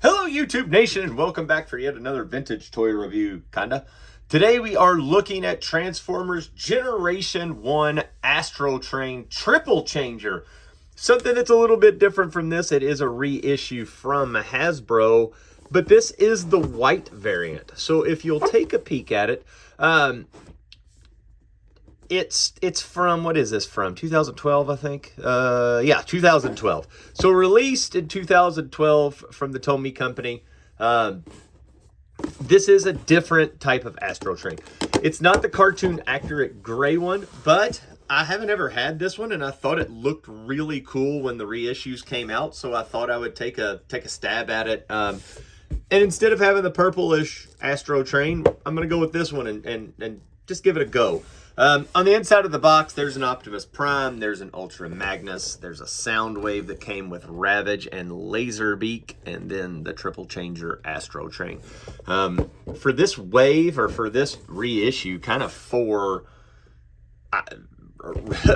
Hello YouTube Nation and welcome back for yet another vintage toy review, kinda. Today we are looking at Transformers Generation 1 Astrotrain Triple Changer. Something that's a little bit different from this. It is a reissue from Hasbro, but this is the white variant. So if you'll take a peek at it, it's from, what is this from? 2012, I think. Yeah, 2012. So released in 2012 from the Tomy Company. This is a different type of Astrotrain. It's not the cartoon accurate gray one, but I haven't ever had this one, and I thought it looked really cool when the reissues came out, so I thought I would take a stab at it. And instead of having the purplish Astrotrain, I'm gonna go with this one and just give it a go. On the inside of the box, there's an Optimus Prime, there's an Ultra Magnus, there's a Soundwave that came with Ravage and Laserbeak, and then the Triple Changer Astrotrain. For this wave, or for this reissue, kind of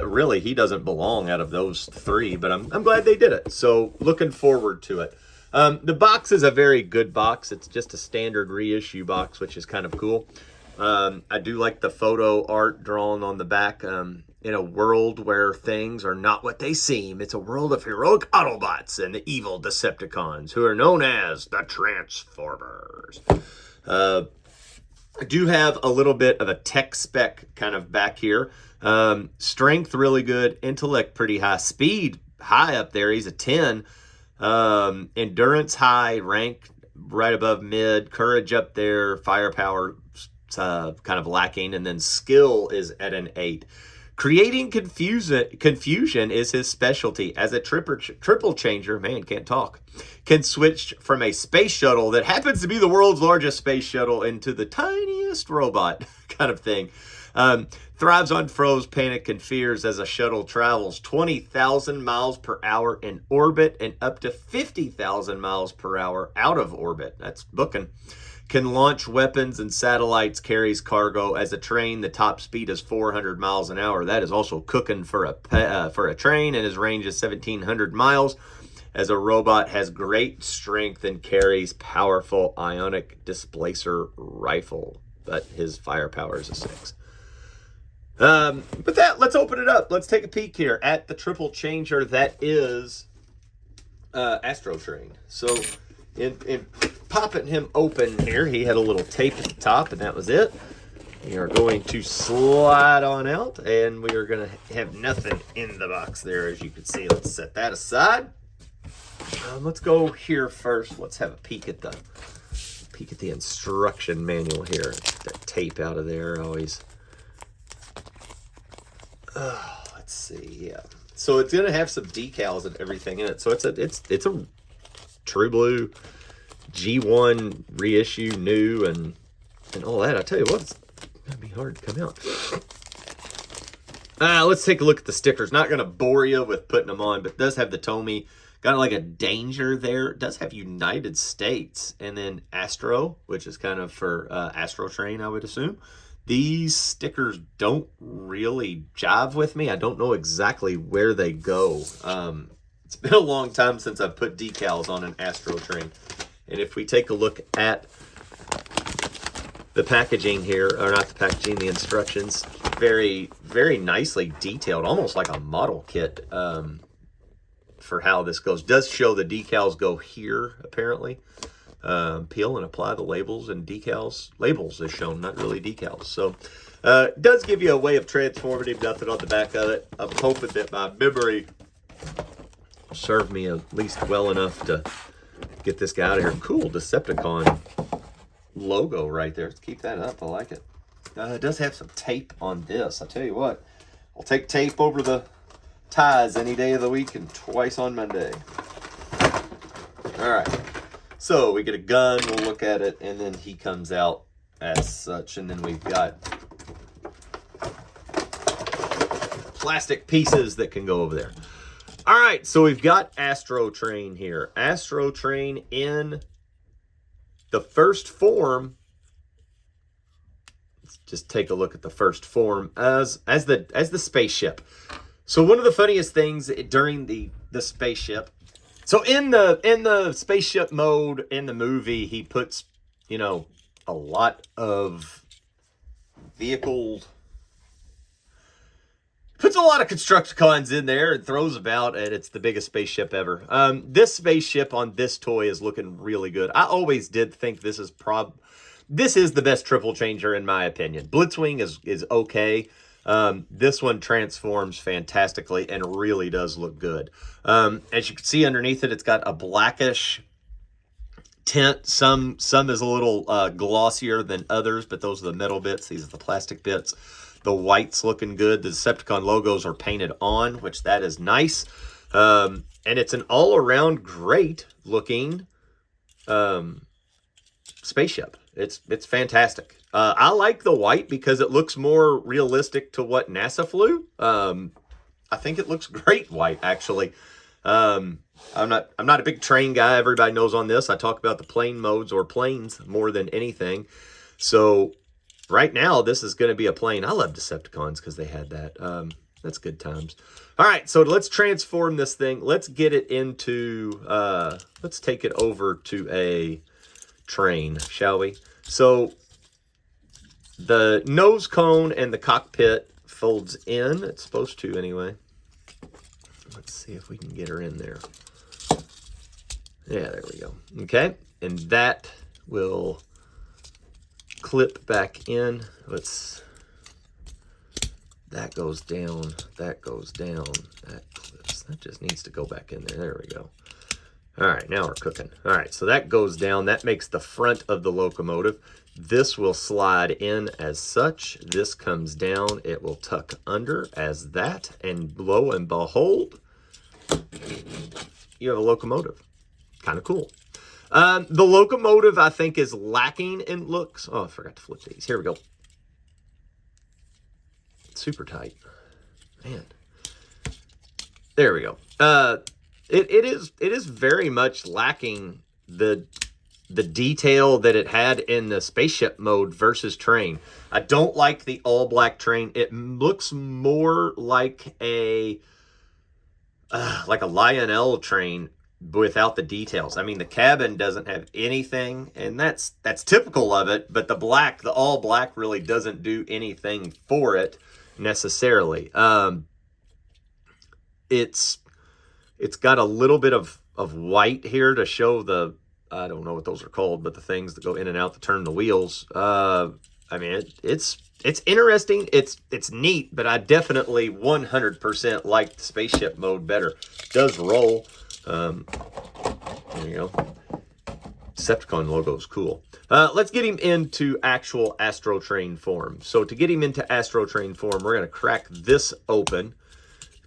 really, he doesn't belong out of those three, but I'm glad they did it. So looking forward to it. The box is a very good box. It's just a standard reissue box, which is kind of cool. I do like the photo art drawn on the back. In a world where things are not what they seem, it's a world of heroic Autobots and the evil Decepticons, who are known as the Transformers. I do have a little bit of a tech spec kind of back here. Strength really good, intellect pretty high, speed high up there, he's a 10. Endurance high, rank right above mid, courage up there, firepower kind of lacking, and then skill is at an 8. Creating confusion is his specialty. As a triple changer, man, can't talk, can switch from a space shuttle that happens to be the world's largest space shuttle into the tiniest robot kind of thing. Thrives on froze, panic, and fears as a shuttle travels 20,000 miles per hour in orbit and up to 50,000 miles per hour out of orbit. That's booking. Can launch weapons and satellites, carries cargo. As a train, the top speed is 400 miles an hour. That is also cooking for a train, and his range is 1,700 miles. As a robot, has great strength and carries powerful ionic displacer rifle, but his firepower is a 6. With that, let's open it up. Let's take a peek here at the triple changer that is Astrotrain. So in popping him open here, he had a little tape at the top, and that was it. We are going to slide on out, and we are going to have nothing in the box there, as you can see. Let's set that aside. Let's go here first. Let's have a peek at the instruction manual here. Get that tape out of there. Always. Let's see. Yeah. So it's going to have some decals and everything in it. So it's a True Blue G1 reissue, new, and all that. I tell you what, it's gonna be hard to come out. Let's take a look at the stickers. Not gonna bore you with putting them on, but it does have the Tomy. Got like a danger there. It does have United States, and then Astro, which is kind of for Astrotrain, I would assume. These stickers don't really jive with me. I don't know exactly where they go. It's been a long time since I've put decals on an Astrotrain. And if we take a look at the packaging here, or not the packaging, the instructions, very, very nicely detailed, almost like a model kit for how this goes. Does show the decals go here, apparently. Peel and apply the labels and decals. Labels is shown, not really decals. So it does give you a way of transformative, nothing on the back of it. I'm hoping that my memory will serve me at least well enough to get this guy out of here. Cool Decepticon logo right there. Let's keep that up. I like it. It does have some tape on this. I tell you what, I'll take tape over the ties any day of the week and twice on Monday. All right. So we get a gun. We'll look at it, and then he comes out as such. And then we've got plastic pieces that can go over there. All right, so we've got Astrotrain here. Astrotrain in the first form. Let's just take a look at the first form as the spaceship. So one of the funniest things during the spaceship So in the spaceship mode in the movie, he puts, you know, a lot of vehicle, puts a lot of Constructicons in there and throws about, and it's the biggest spaceship ever. This spaceship on this toy is looking really good. I always did think this is the best triple changer in my opinion. Blitzwing is okay. This one transforms fantastically and really does look good. As you can see underneath it, it's got a blackish tint. Some is a little glossier than others, but those are the metal bits. These are the plastic bits. The white's looking good. The Decepticon logos are painted on, which that is nice. And it's an all-around great looking spaceship. It's fantastic. I like the white because it looks more realistic to what NASA flew. I think it looks great white, actually. I'm not a big train guy. Everybody knows on this. I talk about the plane modes or planes more than anything. So right now, this is going to be a plane. I love Decepticons because they had that. That's good times. All right, so let's transform this thing. Let's get it into, let's take it over to a train, shall we? So the nose cone and the cockpit folds in. It's supposed to anyway. Let's see if we can get her in there. Yeah, there we go. Okay, and that will clip back in. That goes down, that goes down, that clips. That just needs to go back in there. There we go. All right, now we're cooking. All right, so that goes down. That makes the front of the locomotive. This will slide in as such. This comes down. It will tuck under as that. And lo and behold, you have a locomotive. Kind of cool. The locomotive, I think, is lacking in looks. Oh, I forgot to flip these. Here we go. Super tight. Man. There we go. It is very much lacking the detail that it had in the spaceship mode versus train. I don't like the all black train. It looks more like a Lionel train without the details. I mean, the cabin doesn't have anything, and that's typical of it, but the all black really doesn't do anything for it necessarily. It's got a little bit of white here to show the, I don't know what those are called, but the things that go in and out to turn the wheels. I mean, it's interesting. It's neat, but I definitely 100% like the spaceship mode better. It does roll. There you go. Decepticon logo is cool. Let's get him into actual Astrotrain form. So to get him into Astrotrain form, we're going to crack this open,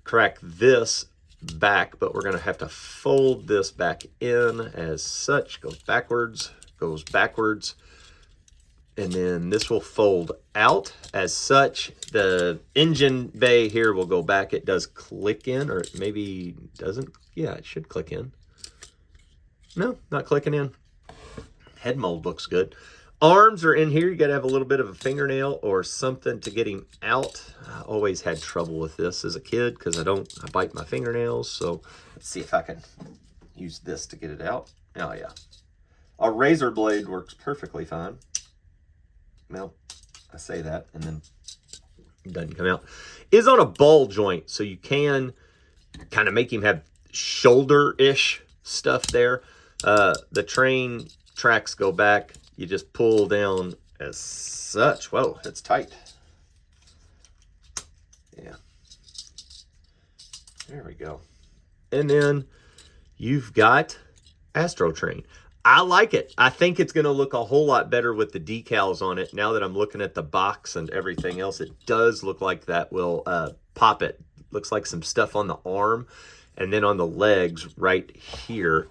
crack this back, but we're going to have to fold this back in as such. Goes backwards, and then this will fold out as such. The engine bay here will go back. It does click in, or it maybe doesn't. Yeah, it should click in. No, not clicking in. Head mold looks good. Arms are in here. You got to have a little bit of a fingernail or something to get him out. I always had trouble with this as a kid because I bite my fingernails. So let's see if I can use this to get it out. Oh yeah. A razor blade works perfectly fine. Well, I say that and then it doesn't come out. Is on a ball joint, so you can kind of make him have shoulder-ish stuff there. The train tracks go back. You just pull down as such. Whoa, that's tight. Yeah. There we go. And then you've got Astrotrain. I like it. I think it's going to look a whole lot better with the decals on it. Now that I'm looking at the box and everything else, it does look like that will pop it. Looks like some stuff on the arm. And then on the legs right here,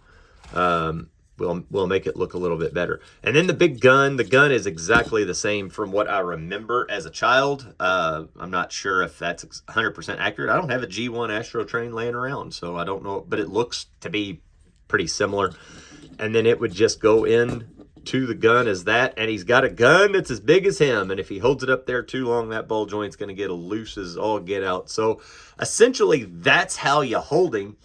we'll make it look a little bit better. And then the big gun. The gun is exactly the same from what I remember as a child. I'm not sure if that's 100% accurate. I don't have a G1 Astrotrain laying around, so I don't know. But it looks to be pretty similar. And then it would just go in to the gun as that. And he's got a gun that's as big as him. And if he holds it up there too long, that ball joint's going to get loose as all get out. So essentially, that's how you hold him.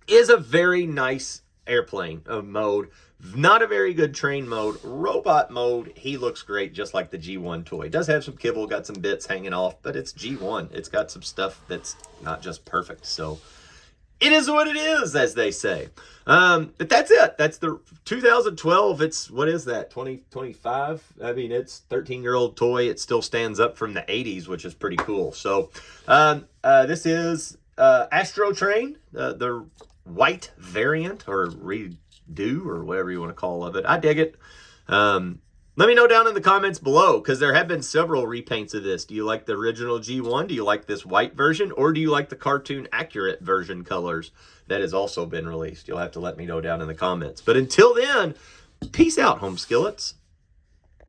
is a very nice airplane mode. Not a very good train mode. Robot mode, he looks great, just like the G1 toy. Does have some kibble, got some bits hanging off, but it's G1. It's got some stuff that's not just perfect. So it is what it is, as they say. But that's it. That's the 2012. It's, what is that, 2025? I mean, it's 13-year-old toy. It still stands up from the 80s, which is pretty cool. So this is Astrotrain, the white variant, or redo, or whatever you want to call of it. I dig it. Let me know down in the comments below, because there have been several repaints of this. Do you like the original G1? Do you like this white version? Or do you like the cartoon accurate version colors that has also been released? You'll have to let me know down in the comments. But until then, peace out, home skillets.